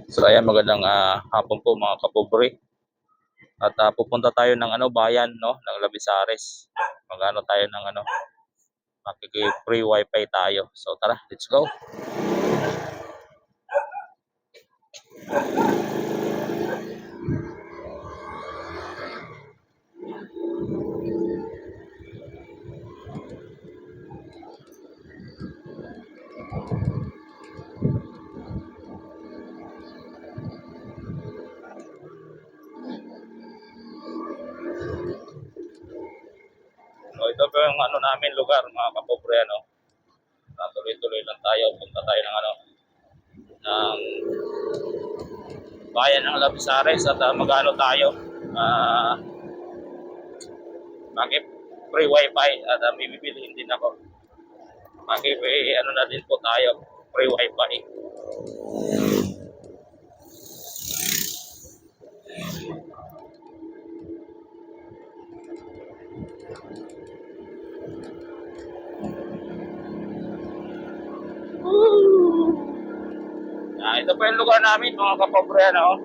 So ayan, magandang hapon po mga kapobre. At pupunta tayo ng bayan, no, ng Labisares. Magano tayo ng makiki-free wifi tayo. So tara, let's go. So ito po yung namin lugar, mga kapobre, ano. Tuloy-tuloy lang tayo, punta tayo ng ng bayan ng Labisares at magano tayo. Bakit free wifi at may bibilihin din ako. Bakit na din po tayo, free wifi. Ito po yung lugar namin, mga kapobre, ano.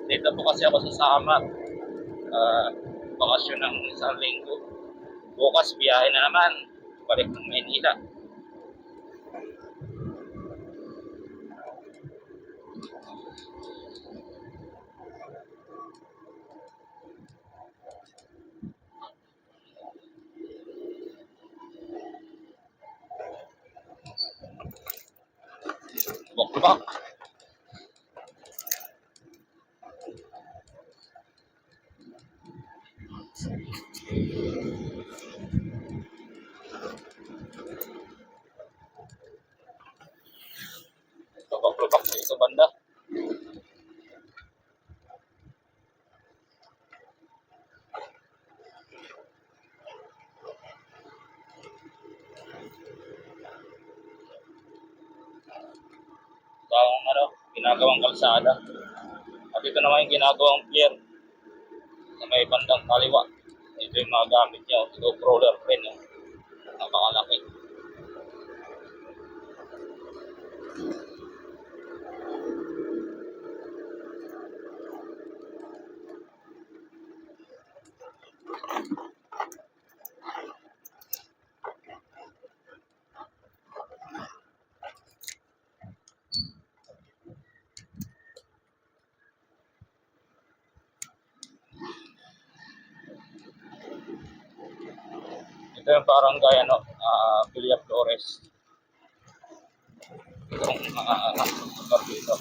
Dito po kasi ako sa Samar. Bakasyon ng isang linggo. Bukas biyahe na naman, balik ng Maynila. Lubak-lubak. Lubak-lubak sa banda. Ang ginagawang kalsada. At ito naman yung ginagawang pier sa may bandang kaliwa. Ito yung mga gamit niya. Ito crawler crane. Napakalaki. Ito yung barangay Villa Flores. Itong lugar dito.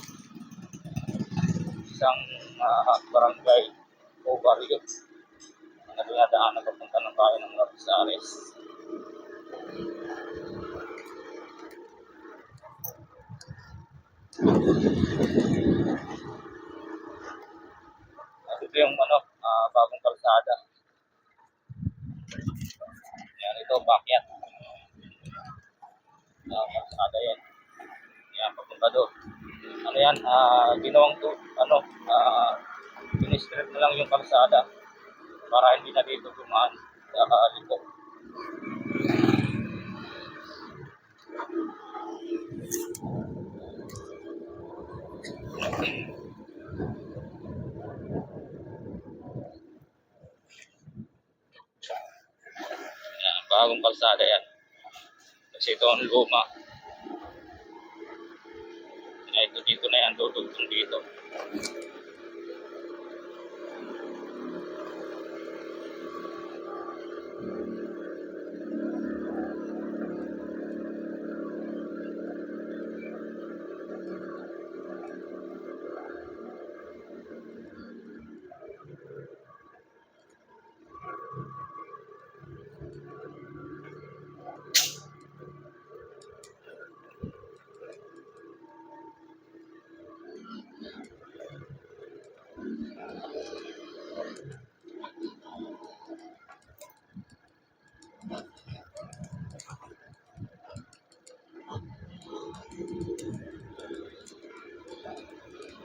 Isang barangay o barrio na dinadaan na papunta ng bayan ng Labisares. At ito yung bagong kalsada. Yan, ito backyard. Kalsada yan. Yan, papunta doon. Ano yan, ginawang pinistrip na lang yung kalsada para hindi na dito dumaan liko. Yan, bagong kalsada yan. Kasi ito ang luma. Ito dito na yan, tutugtong dito.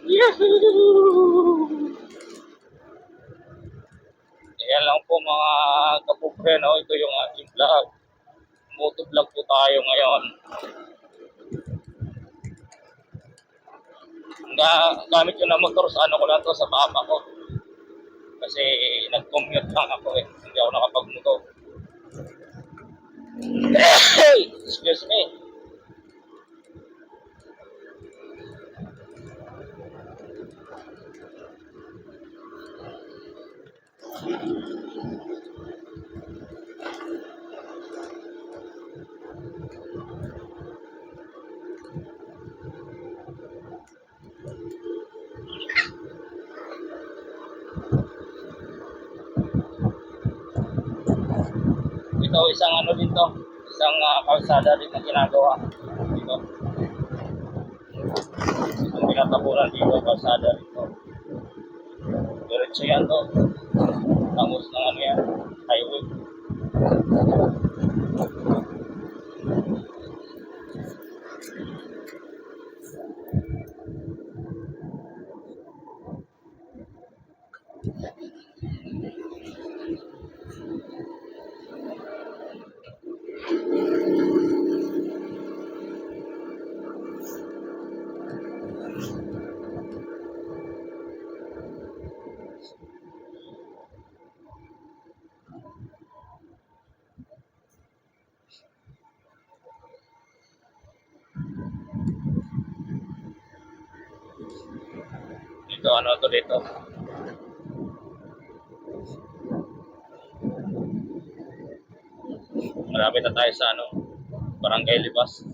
Yahoo! Ayan lang po mga kapobre, no? Ito yung ating vlog. Motovlog po tayo ngayon. Gamit ko na motor sa ano ko lang to, sa papa ko. Kasi nag-commute lang ako eh. Hindi ako nakapag-motor. Excuse me. Ito, isang ano dito. Isang kalsada din na ginagawa. Dito. Isang pinatabunan dito, kalsada dito. Diretso yan to. Tangos ng ano yan. Highway. Dito, ano to dito. Malapit na tayo sa ano, Barangay Libas.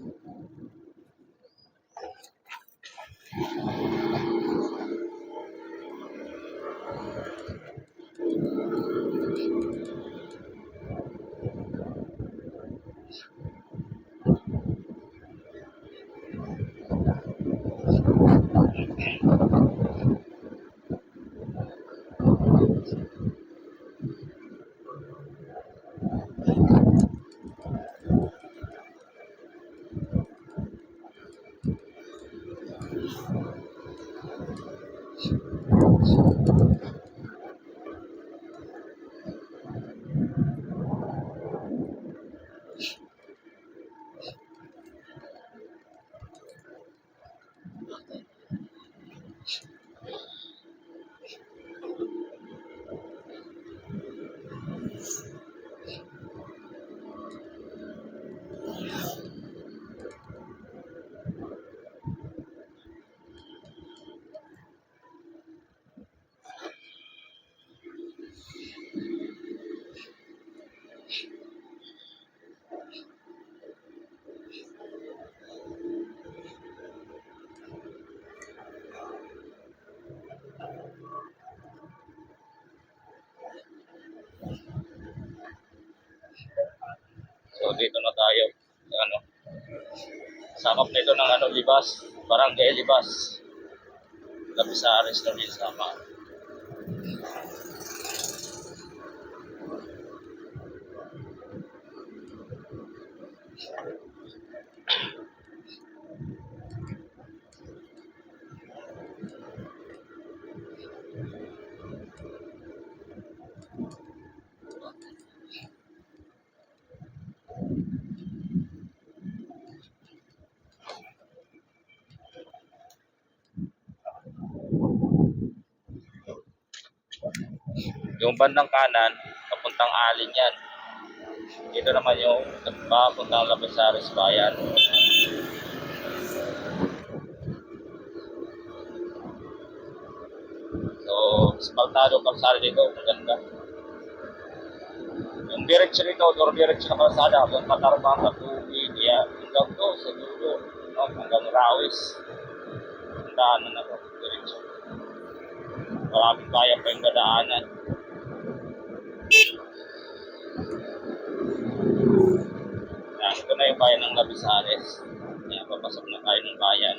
So dito na tayo. Ano, sakop nito ng ano, Libas. Barangay Libas. Lapisares na rin sama. Yung bandang kanan, papuntang Alin yan. Dito naman yung papuntang Lapisares Bayan. So, spaltado kalsada dito, maganda. Yung direksyon nito, direksyon na kalsada, hanggang Katarbang, Katubi, kaya hanggang to, sa dulo, no? Hanggang Rawis. Ang daanan na to, direksyon. Maraming kaya pa yung dadaanan. Yan, ito na yung bayan ng Lapisares. Yan, papasok na tayo ng bayan.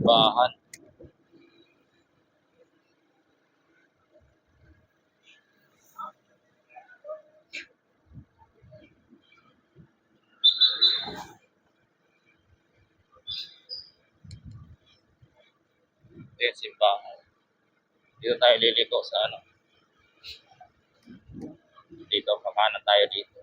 simbahan. Ito yung simbahan. Dito tayo liliko sa ano. Dito, kakanan tayo dito.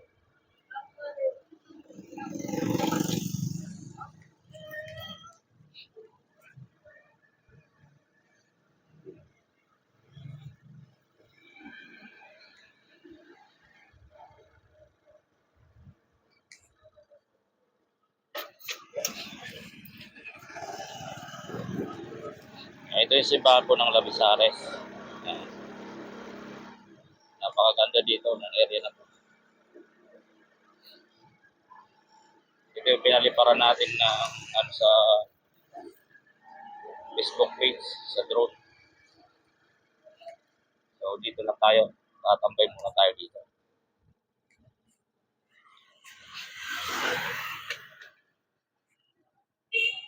Ito yung simbahan po ng Labisares. Ayan. Napakaganda dito ng area na to. Ito yung pinaliparan natin na ano, sa Facebook page, sa drone. So dito lang tayo. Tatambay muna tayo dito.